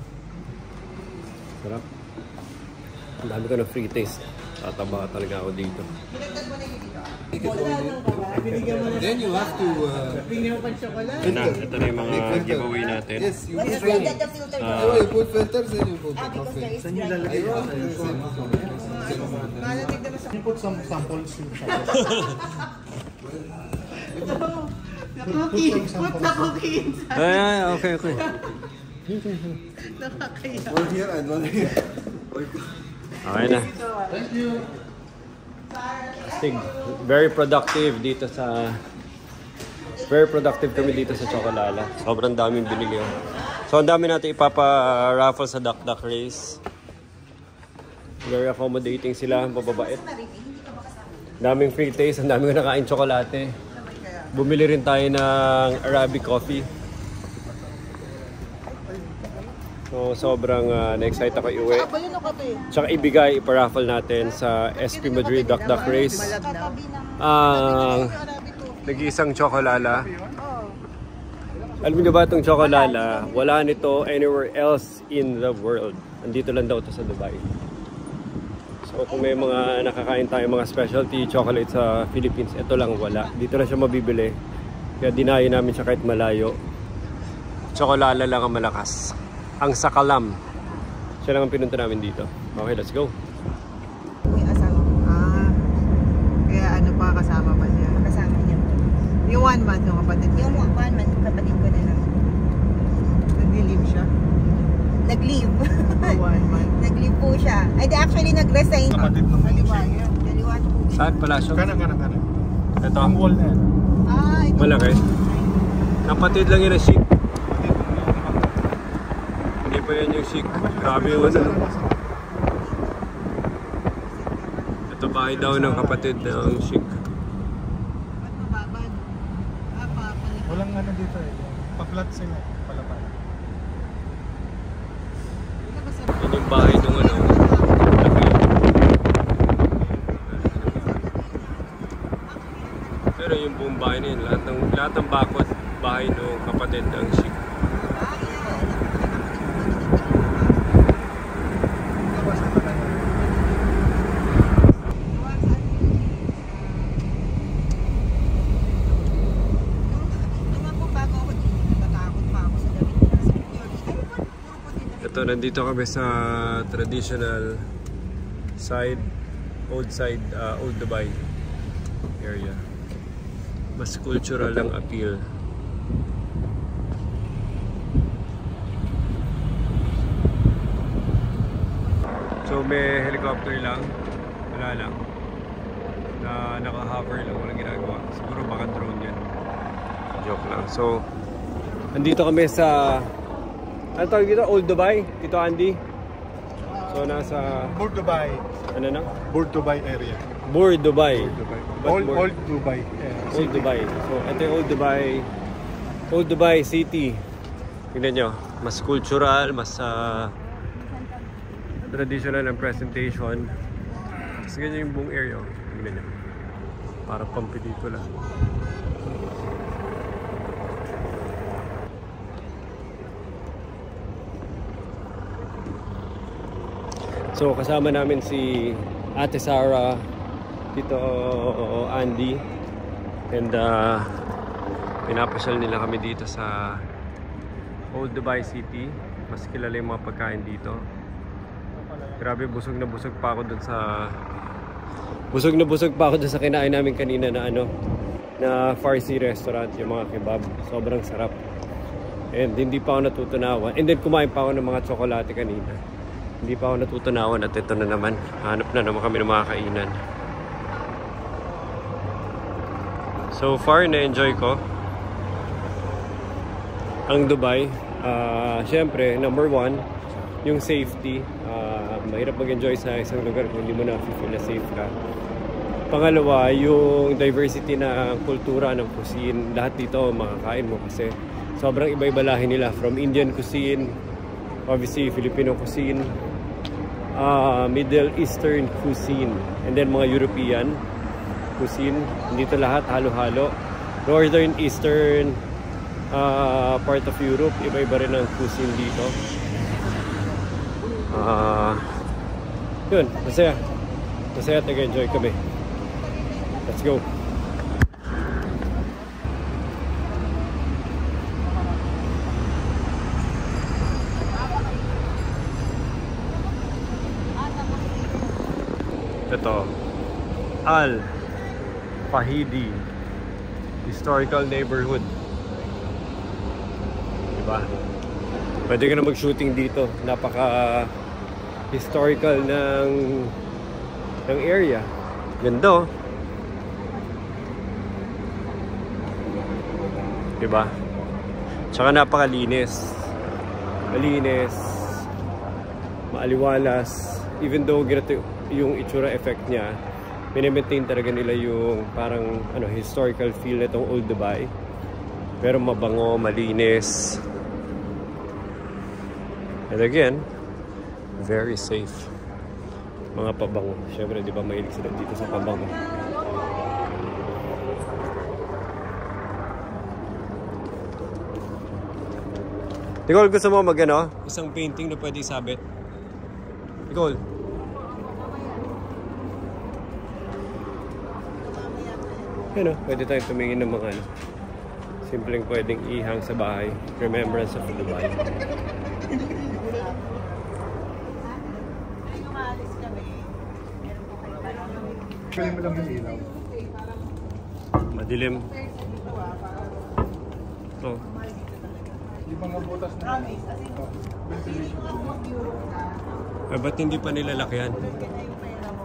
Sarap. Ang dami ko ng free taste. Tataba talaga ako dito. Then you have to Ito na yung mga giveaway natin. yes, you What is put that the filter? you put filters and you put the Because coffee. there is black. You put some samples. Ay, okay. One here and one here. Okay na. Thank you. Very productive kami dito sa Chocolala. Sobrang daming binili. So, ang dami natin ipapa-raffle sa Duck Duck Race. Very accommodating sila, mababait. Daming free taste, ang daming nakain tsokolate. Bumili rin tayo ng Arabic coffee. So, sobrang na-excite ako iuwi. Tsaka ibigay, iparaffle natin sa SP Madrid Duck Duck Race. Ang nag-iisang Chocolala. Alam niyo ba itong Chocolala? Wala nito anywhere else in the world. Andito lang daw ito sa Dubai. So kung may mga nakakain tayo mga specialty chocolate sa Philippines, ito lang wala. Dito lang siya mabibili. Kaya dinayo namin siya kahit malayo. Chocolala lang ang malakas. Ang Sakalam. Siya lang ang pinunta namin dito. Okay, let's go. May asawa. Kaya ano pa kasama pa niya? Kasama niya. Yung 1 month yung kapatid niya. Yung 1 month, kapatid ko na lang. Nag-leave siya. Nag-leave. 1 month. Nag-leave po siya. Ay, actually, nag-resign. Kapatid ng Kaliwa yan. Kaliwa po. Saan pala siya? Kanan. Ito. Ang wall na yan. Ito. Malaki. Kapatid lang yun ang chic. Hindi pa yan yung chic. Grabe yung ano. Ito bahay daw ng kapatid ng chic. Ba't mababad? Papalit. Walang ano dito eh. Pa-flat sila. Palapay. Yan yung bahay ng ano. Pero yung buong bahay na yun, lahat ng bakod, bahay ng kapatid ng chic. Ito, nandito kami sa traditional side, old Dubai area. Mas cultural ang appeal. So may helicopter lang, wala lang. Na naka-hover lang, walang ginagawa. Siguro baka drone yan. Joke lang. So, nandito kami sa, ano tawag dito? Old Dubai? Tito Andy? So nasa, Burj Dubai. ano na? Burj Dubai area. Burj Dubai. Old Dubai. Old Dubai. So, ito yung Old Dubai City. Tingnan nyo, mas cultural, mas traditional ang presentation. Tapos ganyan yung buong area. Tingnan nyo. Para pampelikula. So, kasama namin si Ate Sarah, Tito Andy, and pinapasyal nila kami dito sa Old Dubai City. Mas kilala yung mga pagkain dito. Grabe, busog na busog pa ako dun sa kinain namin kanina na na Farsi restaurant, yung mga kebab. Sobrang sarap. And hindi pa ako natutunawan. And then kumain pa ako ng mga tsokolate kanina. Hindi pa ako natutunawan at ito na naman. Hanap na naman kami ng mga kainan. So far, na-enjoy ko ang Dubai. Siyempre, number 1, yung safety. Mahirap mag-enjoy sa isang lugar kung hindi mo na feel na safe ka. Pangalawa, yung diversity na kultura ng cuisine. Lahat dito makakain mo kasi sobrang iba-iba lahi nila. From Indian cuisine, obviously Filipino cuisine, Middle Eastern cuisine, and then mga European cuisine. Dito lahat halo-halo. Northern, Eastern part of Europe, iba-iba rin ang cuisine dito. Yun, masaya. Masaya, nag-enjoy kami. Let's go. Ito, Al Fahidi Historical Neighborhood. Diba? Pwede ka na mag-shooting dito. Napaka historical ng area. Ganda, oh. Diba? Tsaka napakalinis. Malinis. Maaliwalas. Even though ganito yung itsura effect niya, minimaintain talaga nila yung parang historical feel nitong Old Dubai. Pero mabango, malinis. And again, very safe. Mga pabango. Siyempre, di ba mahilig sila dito sa pabango. Nicole, gusto mo isang painting na pwede isabit? Nicole. Pwede tayong tumingin ng mga simpleng pwedeng ihang sa bahay. Remembrance of Dubai. Kaya mo lang yung ilaw. Madilim. Ito. Yung mga butas na ventilation. Ba't hindi pa nilalakyan?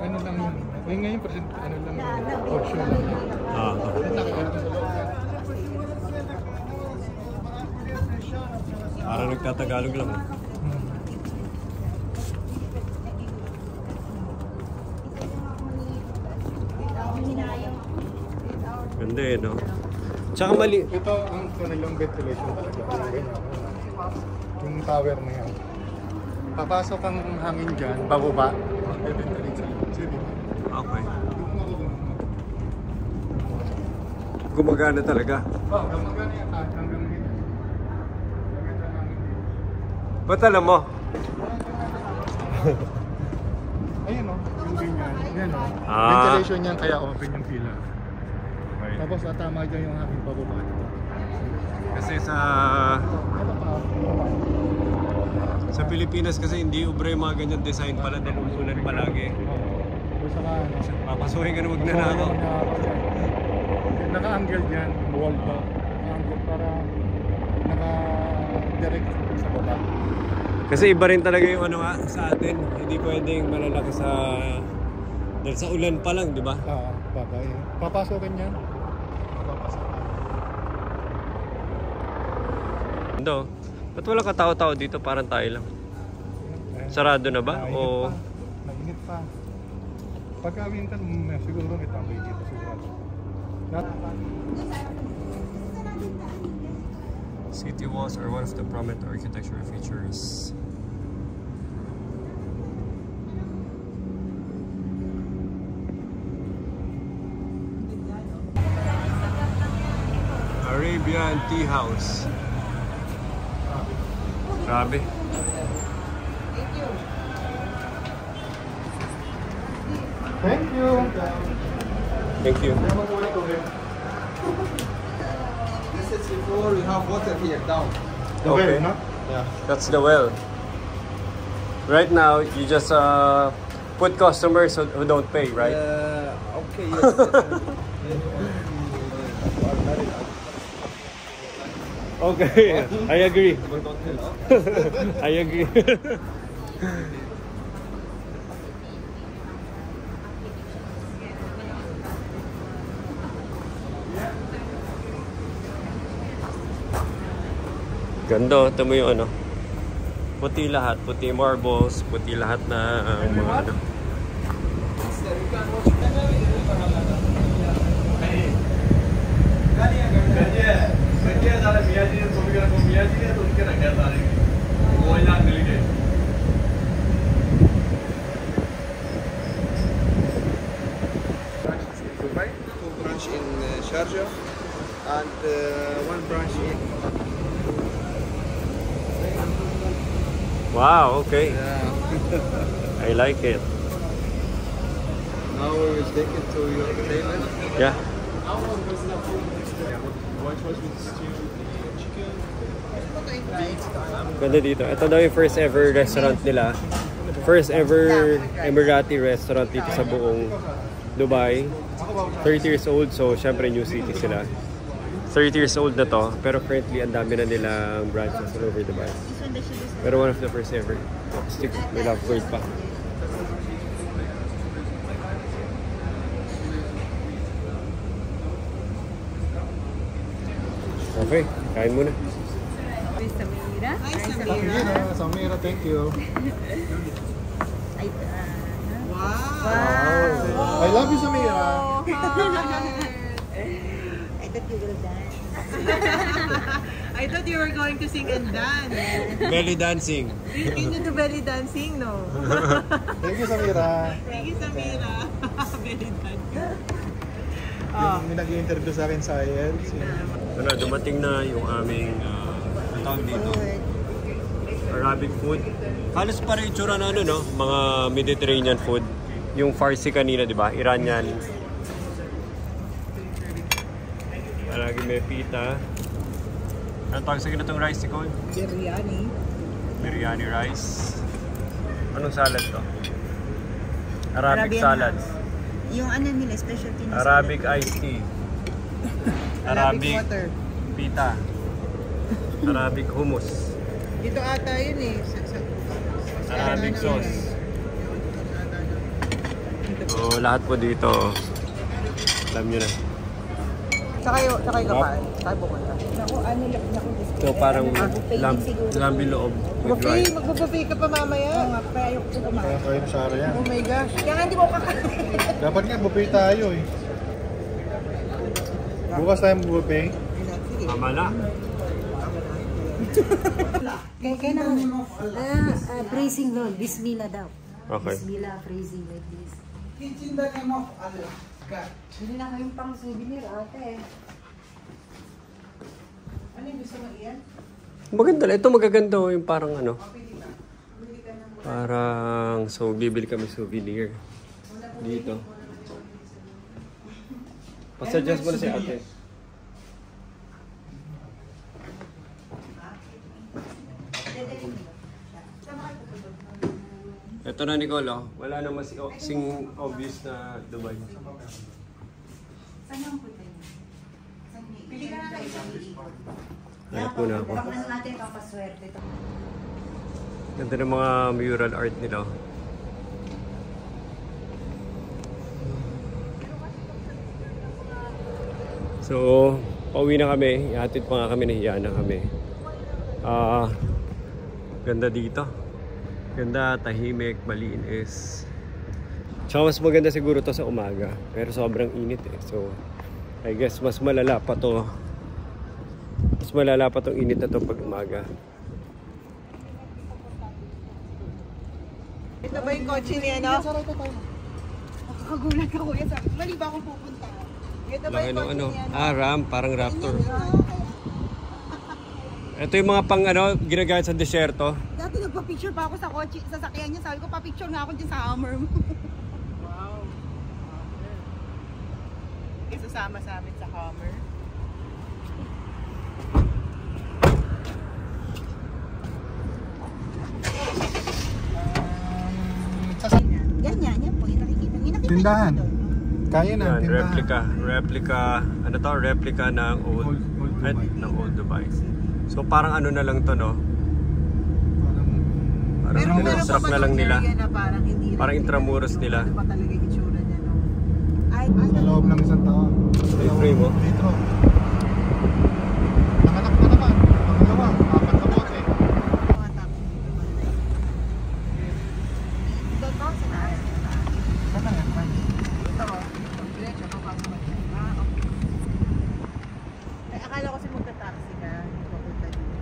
Ano lang yun? Ngayon present, ano lang yun? Option lang yun. Parang nagtatagalog lang. Ganda no? Tsaka mali. Ito ang kanilang ventilation talaga. Yung tower na yan. Papasok ang hangin dyan, bababa. Ventilate sa city. Okay. Gumagana talaga. Gumagana yan hanggang dito. Ba't alam mo? Ayun o, yung ganyan. Yan o. Ventilation niyan kaya open yung pila. Okay. Tapos tama dyan yung hangin bababa. Kasi sa Pilipinas kasi hindi ubre yung mga ganyan design pala dahil umulan palagi. Papasuhin ka na magnanakaw. Naka-angle dyan, wall pa. Naka-angle para naka-direct sa baba. Kasi iba rin talaga yung sa atin. Hindi pwedeng malalaki dahil sa ulan pa lang, di ba? Babay. Papasokin yan. Ando. Ba't walang katao-tao dito? Parang tayo lang. Sarado na ba? O Nag-init pa. Pagka-winter, siguro itambay dito siguro. City walls are one of the prominent architectural features. Arabian Tea House. Grabe. Thank you. Thank you. This is before we have water here down. Okay. Yeah. That's the well. Right now, you just put customers who don't pay, right? Okay, yes. Okay, I agree. I agree. Ganda, ito mo yung puti lahat, puti marbles, puti lahat na mga Dubai, 2 branch in Sharjah, and 1 branch in. Wow, okay. Yeah. I like it. Now we will take it to your table. Yeah. Ganda dito. Ito daw yung first ever restaurant nila. First ever Emirati restaurant dito sa buong Dubai. 30 years old, so syempre new city sila. 30 years old na to, pero currently ang dami na nilang branches all over Dubai. Pero one of the first ever. Stick, may love word pa. Okay, kain muna. Samira. Hi, Samira. Samira, thank you. Wow. I love you, Samira. I thought you will dance. I thought you were going to sing and dance. Belly dancing. Can you do belly dancing, no? Thank you, Samira. Thank you, Samira. Belly dancing. Yung nag-i-interview sa akin sa IELTS. Ano, dumating na yung aming tawag dito. Arabic food. Halos parang itsura na ano, no? Mga Mediterranean food. Yung Farsi kanina, di ba? Iranian. Lagi may pita. Ano tawag sa ganitong rice, Nicole? Biryani. Biryani rice. Anong salad to? Arabic Arabian salad. Yung ano nila, specialty nila. Arabic iced tea. Arabic water. pita. Arabic hummus. Dito ata yun eh. Arabic sauce. So, lahat po dito. Alam nyo na. Sakay ka pa. Sakay pupunta. Naku, ano lang, So, parang lambi loob. With Okay, rice. magbubuffet ka pa mamaya. Kaya ayoko ko kumain. Kaya kayo na Sarah yan. Oh my gosh. Kaya nga hindi ko kakain. Dapat nga, buffet tayo eh. Bukas tayo buffet. Tama na. Kaya na, praising Lord, Bismillah daw. Okay. Bismillah, praising like this. In the name of Allah. God. Hindi na kayong pang souvenir, ate. Ano yung gusto mo iyan? Maganda lang. Ito magaganda oh, yung parang ano. Parang, so bibili kami souvenir. Dito. Pasuggest mo na si ate. Ito na Nicole, oh. Wala naman sing obvious na Dubai. Saan ang puti? Pili ka na kayo sa iikot. Hanap muna ako. Pang ano natin, papaswerte. Ganda ng mga mural art nila. Oh. So, pauwi na kami. Ihatid pa nga kami, nahiya na kami. Ganda dito. Ganda, tahimik, malinis. Tsaka mas maganda siguro to sa umaga. Pero sobrang init eh. So, I guess mas malala pa to. Mas malala pa tong init na to pag umaga. Ito ba yung kotse niya, no? Nakakagulat ako. Mali ba akong pupunta? Ito ba Laki yung ng kotse ano? niya, no? Ram, parang Raptor. Ito yung mga pang ano, ginagamit sa desyerto. Dati nagpa-picture pa ako sa kotse, sa sakyan niya. Sabi ko, pa-picture nga ako dyan sa Hammer mo. Wow. Isusama sa amin sa Hammer. Ganyan, yan po. Yung nakikita. Yung nakikita Tindahan. niyo doon. Kaya na, Yan, tindahan. replica, ano to? Replica ng old Dubai. ng old Dubai. So parang ano na lang to, no? Parang Pero meron pa construct ba na lang tong nila. area na parang hindi rin Parang kita intramuros dito? nila. Ano pa talaga yung itsura niya, no? Ay, Sa loob ng isang taon. Ay, frame mo? Litro. Nanganak na naman. Pangalawa, 4 na bote. doon po sa taas. Ito, diretso, papasok ka. Okay. Ay, akala ko kasi magta-taxi ka, papunta dito.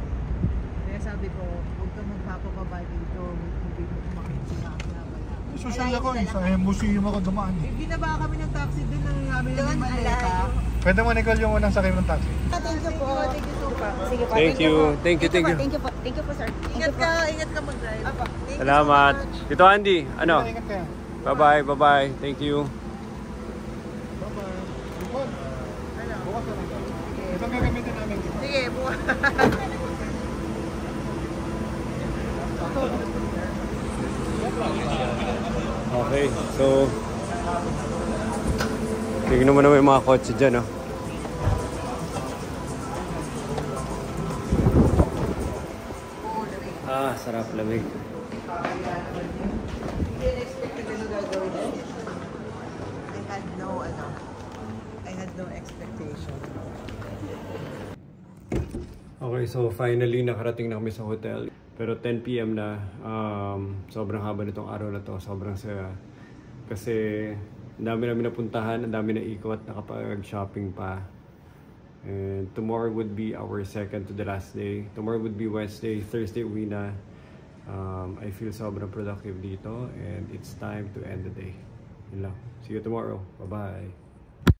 Kaya sabi ko, huwag ka magpapababa dito, hindi mo kumakit sila. Social ako eh. Sa museum ako dumaan eh. Ginaba kami ng taxi doon nang namin yung maleta. Pwede mo, Nicole, yung unang sakay ng taxi. Thank you po. Thank you so much. Sige po. Thank you. Thank you. Thank you po, sir. Ingat ka mag-drive. Thank you Salamat. so much. Tito Andy, ano? Ingat kayo. Bye-bye. Thank you. Bye-bye. Nicole. Bukas na rin. Itong gagamitin namin. Sige, bukas. Okay, so tignan mo naman yung mga kotse dyan, oh. Sarap lamig. I had no expectation. Okay, so finally nakarating na kami sa hotel. Pero 10 PM na, sobrang haba nitong araw na to, sobrang saya. Kasi ang dami namin napuntahan, ang dami na ikot, nakapag-shopping pa. And tomorrow would be our second to the last day. Tomorrow would be Wednesday, Thursday uwi na. I feel sobrang productive dito and it's time to end the day. Yun lang. See you tomorrow. Bye-bye.